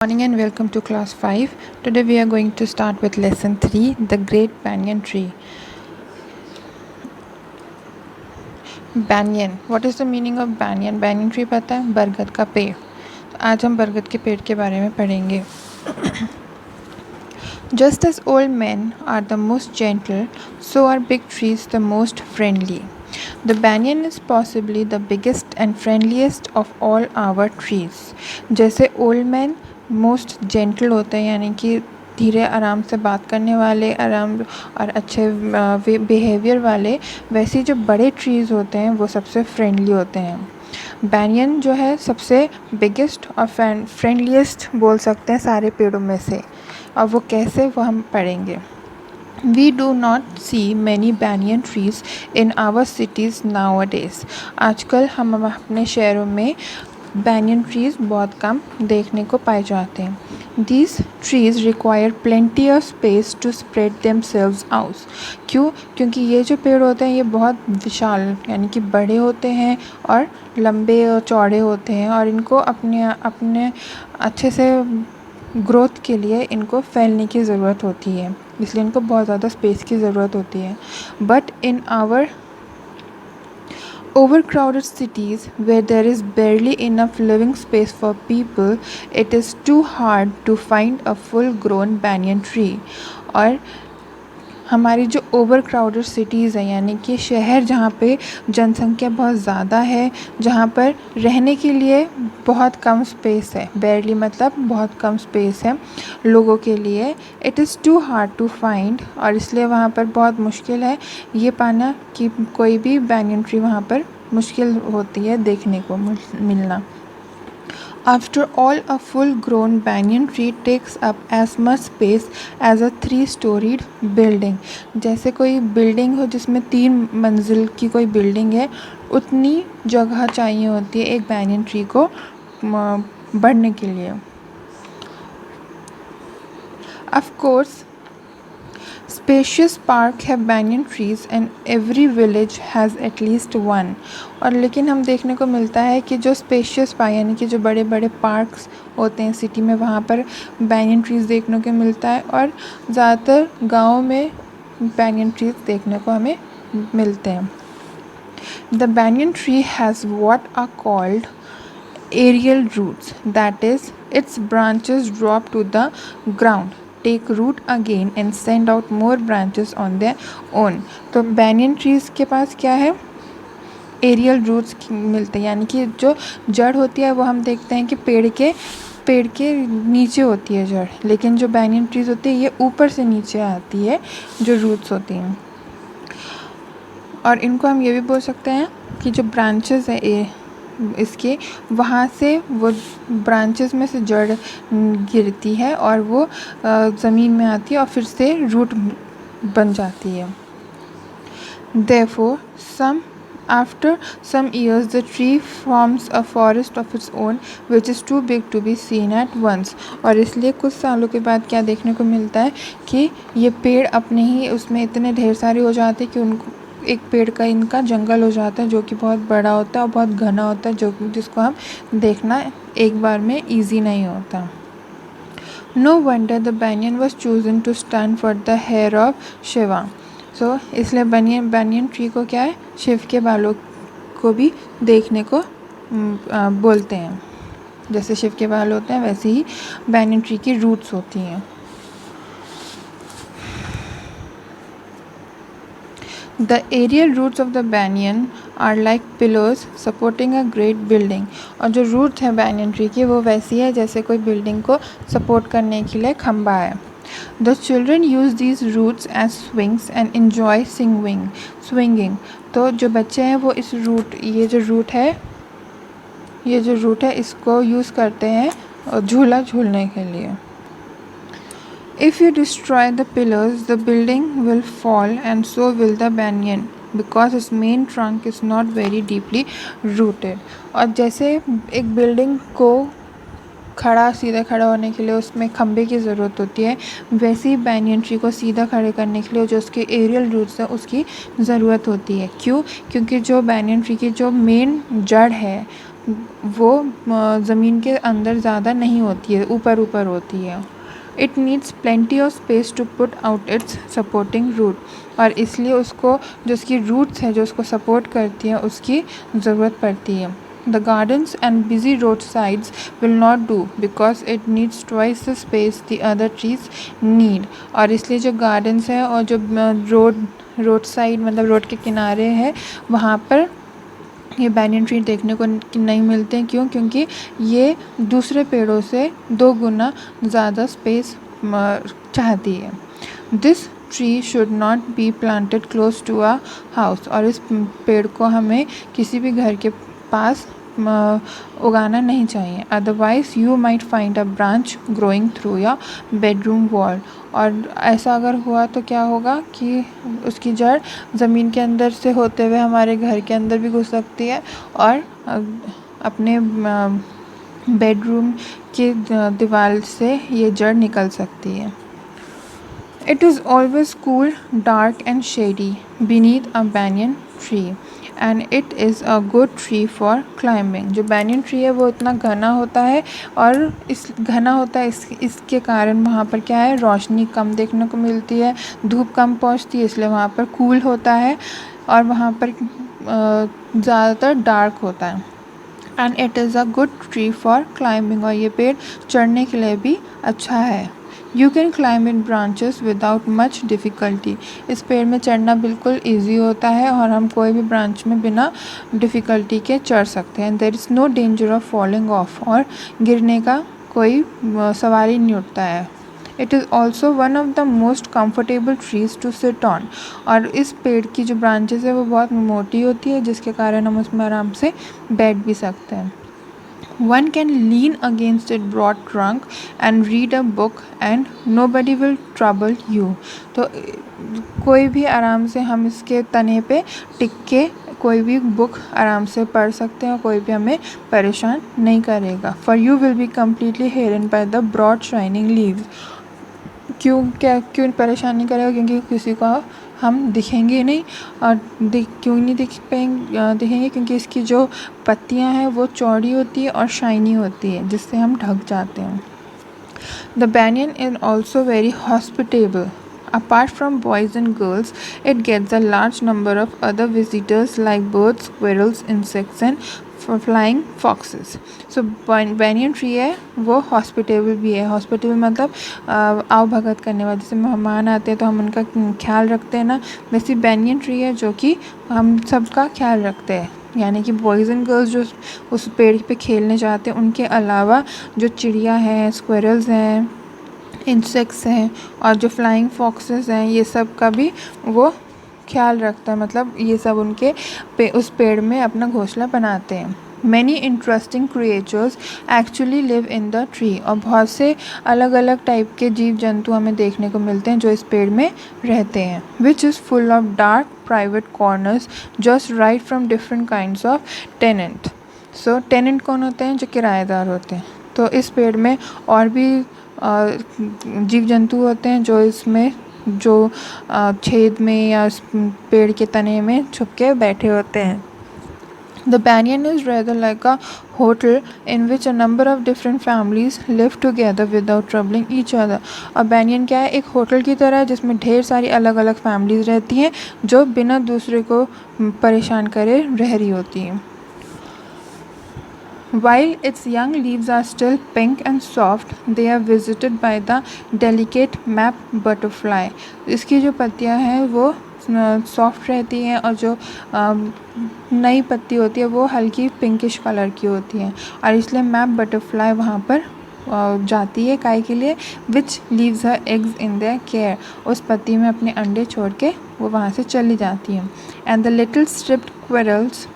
Morning and welcome to class 5. Today we are going to start with lesson 3, the great banyan tree. Banyan. What is the meaning of banyan? Banyan tree पता है? बरगद का पेड़. तो आज हम बरगद के पेड़ के बारे में पढ़ेंगे. Just as old men are the most gentle, so are big trees the most friendly. The banyan is possibly the biggest and friendliest of all our trees. जैसे old men मोस्ट जेंटल होते हैं, यानी कि धीरे आराम से बात करने वाले, आराम और अच्छे बिहेवियर वाले, वैसे जो बड़े ट्रीज़ होते हैं वो सबसे फ्रेंडली होते हैं. बैनियन जो है सबसे बिगेस्ट और फ्रेंडलीस्ट बोल सकते हैं सारे पेड़ों में से. और वो कैसे, वो हम पढ़ेंगे. We do not see many banyan trees in our cities nowadays. आजकल हम अपने शहरों में banyan trees बहुत कम देखने को पाए जाते हैं. These trees require plenty of space to spread themselves out. क्यों? क्योंकि ये जो पेड़ होते हैं ये बहुत विशाल यानी कि बड़े होते हैं और लंबे और चौड़े होते हैं, और इनको अपने अच्छे से ग्रोथ के लिए इनको फैलने की ज़रूरत होती है, इसलिए इनको बहुत ज़्यादा स्पेस की ज़रूरत होती है. But in our overcrowded cities where there is barely enough living space for people, it is too hard to find a full grown banyan tree. और हमारी जो ओवर क्राउडेड सिटीज़ हैं, यानी कि शहर जहाँ पे जनसंख्या बहुत ज़्यादा है, जहाँ पर रहने के लिए बहुत कम स्पेस है, बेरली मतलब बहुत कम स्पेस है लोगों के लिए, it is too hard to find, और इसलिए वहाँ पर बहुत मुश्किल है ये पाना कि कोई भी बैंगन ट्री वहाँ पर मुश्किल होती है देखने को मिलना. After all, a full-grown banyan tree takes up as much space as a 3-storied building. जैसे कोई बिल्डिंग हो जिसमें 3 मंजिल की कोई बिल्डिंग है, उतनी जगह चाहिए होती है एक banyan tree को बढ़ने के लिए. Of course, spacious park have banyan trees and every village has at least one. और लेकिन हम देखने को मिलता है कि जो स्पेशियस पार्क यानी कि जो बड़े बड़े पार्क्स होते हैं सिटी में, वहाँ पर banyan trees देखने को मिलता है, और ज़्यादातर गाँव में banyan trees देखने को हमें मिलते हैं. The banyan tree has what are called aerial roots, that is, its branches drop to the ground, take root again and send out more branches on their own. तो banyan trees के पास क्या है? Aerial roots मिलते हैं, यानी कि जो जड़ होती है वो हम देखते हैं कि पेड़ के नीचे होती है जड़, लेकिन जो banyan trees होती है ये ऊपर से नीचे आती है जो रूट्स होती हैं. और इनको हम ये भी बोल सकते हैं कि जो ब्रांचेस है इसके, वहाँ से वो ब्रांचेस में से जड़ गिरती है और वो ज़मीन में आती है और फिर से रूट बन जाती है. Therefore, after some years the tree forms a forest of its own which is too big to be seen at once. और इसलिए कुछ सालों के बाद क्या देखने को मिलता है कि ये पेड़ अपने ही उसमें इतने ढेर सारे हो जाते हैं कि उनको एक पेड़ का इनका जंगल हो जाता है जो कि बहुत बड़ा होता है और बहुत घना होता है, जिसको हम देखना एक बार में ईजी नहीं होता. No wonder the banyan was chosen to stand for the hair of Shiva. So इसलिए banyan tree को क्या है, शिव के बालों को भी देखने को बोलते हैं. जैसे शिव के बाल होते हैं वैसे ही banyan tree की रूट्स होती हैं. The aerial roots of the banyan are like pillars supporting a great building. और जो रूट है banyan tree की वो वैसी है जैसे कोई बिल्डिंग को सपोर्ट करने के लिए खंबा है. The children use these roots as swings and enjoy swinging. तो जो बच्चे हैं वो इस ये जो रूट है इसको यूज़ करते हैं झूला झूलने के लिए. If you destroy the pillars, the building will fall and so will the banyan because its main trunk is not very deeply rooted. और जैसे एक बिल्डिंग को सीधा खड़ा होने के लिए उसमें खंबे की ज़रूरत होती है, वैसे ही banyan tree को सीधा खड़े करने के लिए जो उसके एरियल रूट्स है उसकी ज़रूरत होती है. क्यों? क्योंकि जो banyan tree की जो मेन जड़ है वो ज़मीन के अंदर ज़्यादा नहीं होती है, ऊपर ऊपर होती है। It needs plenty of space to put out its supporting root, और इसलिए उसको जो उसकी रूट्स है जो उसको सपोर्ट करती हैं उसकी ज़रूरत पड़ती है। The gardens and busy road sides will not do because it needs twice the space the other trees need, और इसलिए जो गार्डन्स हैं और जो रोड साइड मतलब रोड के किनारे है वहाँ पर ये बैनियन ट्री देखने को नहीं मिलते हैं। क्यों? क्योंकि ये दूसरे पेड़ों से 2 गुना ज़्यादा स्पेस चाहती है। This tree should not be planted close to a house, और इस पेड़ को हमें किसी भी घर के पास उगाना नहीं चाहिए। Otherwise you might find a branch growing through या बेडरूम वॉल, और ऐसा अगर हुआ तो क्या होगा कि उसकी जड़ ज़मीन के अंदर से होते हुए हमारे घर के अंदर भी घुस सकती है और अपने बेडरूम की दीवार से ये जड़ निकल सकती है। It is always cool, dark and shady beneath a banyan tree, and it is a good tree for climbing. जो banyan tree है वो इतना घना होता है, और इस घना होता है इसके कारण वहाँ पर क्या है, रोशनी कम देखने को मिलती है, धूप कम पहुँचती है, इसलिए वहाँ पर कूल होता है, और वहाँ पर ज़्यादातर डार्क होता है। And it is a good tree for climbing, और ये पेड़ चढ़ने के लिए भी अच्छा है। You can climb in branches without much difficulty, इस पेड़ में चढ़ना बिल्कुल ईजी होता है और हम कोई भी ब्रांच में बिना डिफ़िकल्टी के चढ़ सकते हैं। There is no danger of falling off, और गिरने का कोई सवाल ही नहीं उठता है। It is also one of the most comfortable trees to sit on, और इस पेड़ की जो ब्रांचेस है वो बहुत मोटी होती है जिसके कारण हम उसमें आराम से बैठ भी सकते हैं। One can lean against its broad trunk and read a book and nobody will trouble you. तो कोई भी आराम से हम इसके तने पे टिक के कोई भी बुक आराम से पढ़ सकते हैं और कोई भी हमें परेशान नहीं करेगा। For you will be completely hidden by the broad shining leaves. क्यों परेशान नहीं करेगा? क्योंकि किसी को हम दिखेंगे नहीं, और क्यों नहीं दिखेंगे? क्योंकि इसकी जो पत्तियां हैं वो चौड़ी होती है और शाइनी होती है जिससे हम ढक जाते हैं। The banyan is also very hospitable. Apart from boys and girls, it gets a large number of other visitors like birds, squirrels, insects and flying foxes. So banyan tree है वो hospitable भी है। hospitable मतलब आओ भगत करने वाले, जैसे मेहमान आते हैं तो हम उनका ख्याल रखते हैं ना, वैसे banyan tree है जो कि हम सबका ख्याल रखते हैं। यानी कि बॉयज़ एंड गर्ल्स जो उस पेड़ पे खेलने जाते हैं उनके अलावा जो चिड़िया हैं, स्क्विरल्स हैं, इंसेक्ट्स हैं और जो फ्लाइंग फॉक्सेस हैं, ये सब का भी वो ख्याल रखता है। मतलब ये सब उनके उस पेड़ में अपना घोंसला बनाते हैं। Many interesting creatures actually live in the tree, और बहुत से अलग अलग टाइप के जीव जंतु हमें देखने को मिलते हैं जो इस पेड़ में रहते हैं। Which is full of dark private corners just right from different kinds of tenant. So tenant कौन होते हैं? जो किराएदार होते हैं। तो इस पेड़ में और भी जीव जंतु होते हैं जो इसमें जो छेद में या पेड़ के तने में छुप के बैठे होते हैं। The banyan is rather like a hotel in which a number of different families live together without troubling each other. और banyan क्या है? एक होटल की तरह है जिसमें ढेर सारी अलग अलग फैमिलीज रहती हैं जो बिना दूसरे को परेशान करे रह रही होती हैं। While its young leaves are still pink and soft, they are visited by the delicate map butterfly. इसकी जो पत्तियां हैं वो सॉफ्ट रहती हैं और जो नई पत्ती होती है वो हल्की पिंकिश कलर की होती है, और इसलिए मैप बटरफ्लाई वहाँ पर जाती है काहे के लिए? विच leaves her eggs in their care, उस पत्ती में अपने अंडे छोड़ के वो वहाँ से चली जाती हैं। And the little striped squirrels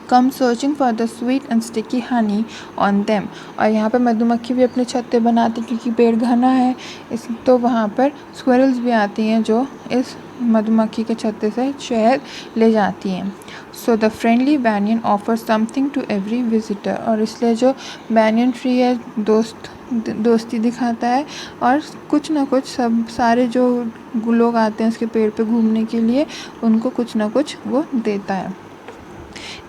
come searching for the sweet and sticky honey on them, और यहाँ पर मधुमक्खी भी अपने छत्ते बनाती क्योंकि पेड़ घना है तो वहाँ पर स्क्विरल्स भी आती हैं जो इस मधुमक्खी के छत्ते से शहद ले जाती हैं। So the friendly banyan offer something to every visitor, और इसलिए जो banyan ट्री है दोस्ती दिखाता है और कुछ ना कुछ सारे जो लोग आते हैं उसके पेड़ पे घूमने के लिए उनको कुछ ना कुछ वो देता है।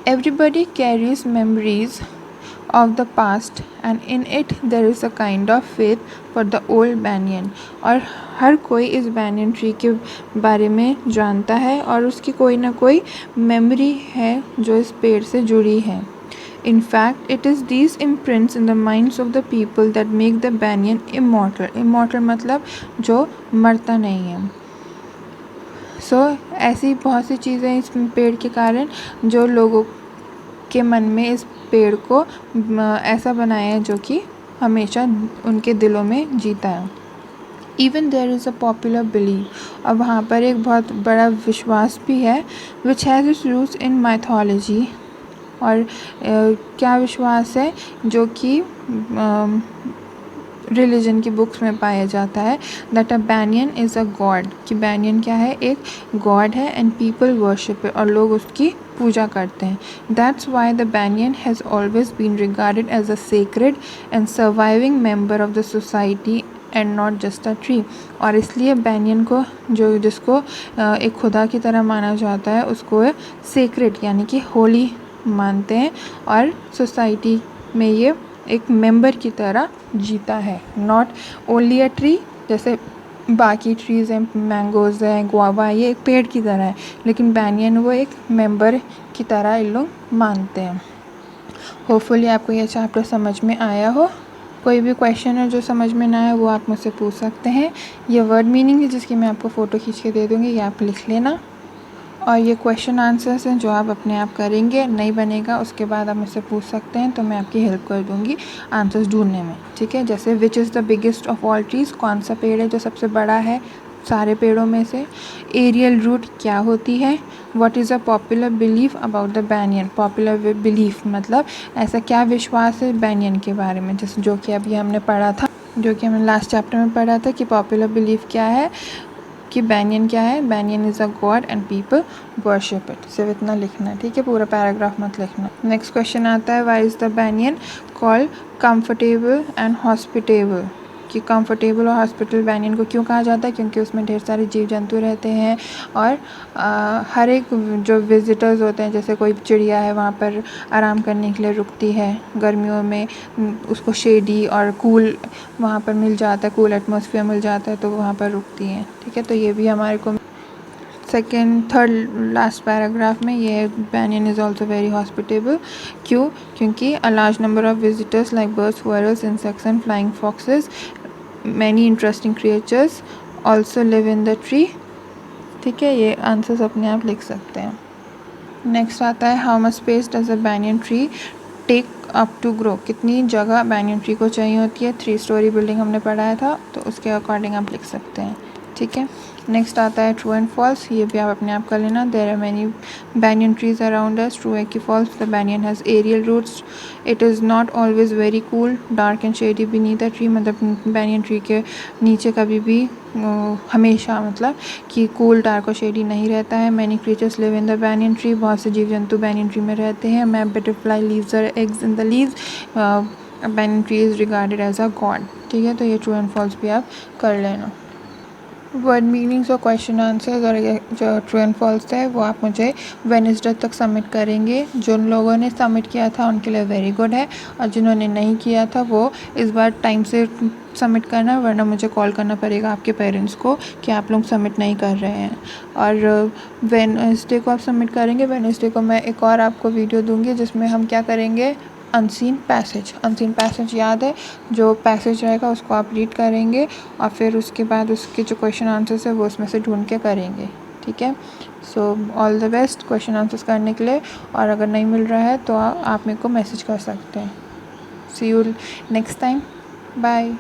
Everybody carries memories of the past and in it there is a kind of faith for the old banyan. और हर कोई इस banyan tree के बारे में जानता है और उसकी कोई ना कोई memory है जो इस पेड़ से जुड़ी है. In fact, it is these imprints in the minds of the people that make the banyan immortal. Immortal मतलब जो मरता नहीं है. ऐसी बहुत सी चीज़ें इस पेड़ के कारण जो लोगों के मन में इस पेड़ को ऐसा बनाया है जो कि हमेशा उनके दिलों में जीता है. Even there is a popular belief, और वहाँ पर एक बहुत बड़ा विश्वास भी है, which has its roots in mythology. और क्या विश्वास है जो कि रिलीजन की बुक्स में पाया जाता है, that a banyan is a God, कि banyan क्या है, एक गॉड है एंड पीपल वर्शिप, और लोग उसकी पूजा करते हैं. That's why the banyan has always been regarded as a sacred and surviving member of the society and not just a tree. और इसलिए banyan को जिसको एक खुदा की तरह माना जाता है उसको सेक्रेड यानी कि होली मानते हैं और सोसाइटी में ये एक मेंबर की तरह जीता है. नॉट ओनली अ ट्री, जैसे बाकी ट्रीज़ हैं, मैंगोज़ हैं, गुआवा, ये एक पेड़ की तरह है, लेकिन banyan वो एक मेंबर की तरह इन लोग मानते हैं. होपफुली आपको ये चैप्टर समझ में आया हो. कोई भी क्वेश्चन है जो समझ में ना आए वो आप मुझसे पूछ सकते हैं. ये वर्ड मीनिंग है जिसकी मैं आपको फ़ोटो खींच के दे दूँगी, ये आप लिख लेना. और ये क्वेश्चन आंसर्स हैं जो आप अपने आप करेंगे, नहीं बनेगा उसके बाद आप मुझसे पूछ सकते हैं, तो मैं आपकी हेल्प कर दूँगी आंसर्स ढूंढने में. ठीक है, जैसे which is the biggest of all trees, कौन सा पेड़ है जो सबसे बड़ा है सारे पेड़ों में से. एरियल रूट क्या होती है. What is a popular belief about the banyan. Popular belief मतलब ऐसा क्या विश्वास है banyan के बारे में, जैसे जो कि अभी हमने पढ़ा था, जो कि हमने लास्ट चैप्टर में पढ़ा था कि पॉपुलर बिलीफ क्या है, कि banyan क्या है, banyan is a God and people worship it. सिर्फ इतना लिखना है, ठीक है, पूरा पैराग्राफ मत लिखना. नेक्स्ट क्वेश्चन आता है, why is the banyan called comfortable and hospitable, कि कंफर्टेबल और हॉस्पिटल banyan को क्यों कहा जाता है, क्योंकि उसमें ढेर सारे जीव जंतु रहते हैं और हर एक जो विजिटर्स होते हैं, जैसे कोई चिड़िया है वहाँ पर आराम करने के लिए रुकती है गर्मियों में, उसको शेडी और कूल वहाँ पर मिल जाता है, कूल एटमॉस्फेयर मिल जाता है, तो वहाँ पर रुकती हैं. ठीक है, तो ये भी हमारे को सेकेंड थर्ड लास्ट पैराग्राफ में ये banyan is also very hospitable. क्यों, क्योंकि a large number of visitors like birds, squirrels, insects and flying foxes, many interesting creatures also live in the tree. ठीक है, ये आंसर्स अपने आप लिख सकते हैं. नेक्स्ट आता है, how much space does a banyan tree take up to grow, कितनी जगह banyan ट्री को चाहिए होती है. 3 स्टोरी बिल्डिंग हमने पढ़ाया था, तो उसके अकॉर्डिंग आप लिख सकते हैं. ठीक है, नेक्स्ट आता है ट्रू एंड फॉल्स, ये भी आप अपने आप कर लेना. There are many banyan trees around us. True है कि false, the banyan has aerial roots, it is not always very cool, dark and shady beneath the tree, मतलब banyan ट्री के नीचे कभी भी हमेशा मतलब कि कूल, डार्क और शेडी नहीं रहता है. Many creatures live in the banyan tree, बहुत से जीव जंतु banyan ट्री में रहते हैं. Map butterfly leaves their eggs in the leaves, banyan tree is regarded as a god. ठीक है, तो ये ट्रू एंड फॉल्स भी आप कर लेना. वर्ड मीनिंग्स और क्वेश्चन आंसर्स और ये जो ट्रू एंड फॉल्स है वो आप मुझे वेडनेसडे तक सबमिट करेंगे. जिन लोगों ने सबमिट किया था उनके लिए वेरी गुड है, और जिन्होंने नहीं किया था वो इस बार टाइम से सबमिट करना, वरना मुझे कॉल करना पड़ेगा आपके पेरेंट्स को कि आप लोग सबमिट नहीं कर रहे हैं. और वेडनेसडे को आप सबमिट करेंगे, वेडनेसडे को मैं एक और आपको वीडियो दूँगी जिसमें हम क्या करेंगे, अनसीन पैसेज याद है, जो पैसेज रहेगा उसको आप रीड करेंगे और फिर उसके बाद उसके जो क्वेश्चन आंसर्स है वो उसमें से ढूंढ के करेंगे. ठीक है, so all the best question answers करने के लिए. और अगर नहीं मिल रहा है तो आप मेरे को मैसेज कर सकते हैं. सी यू नेक्स्ट टाइम, बाय.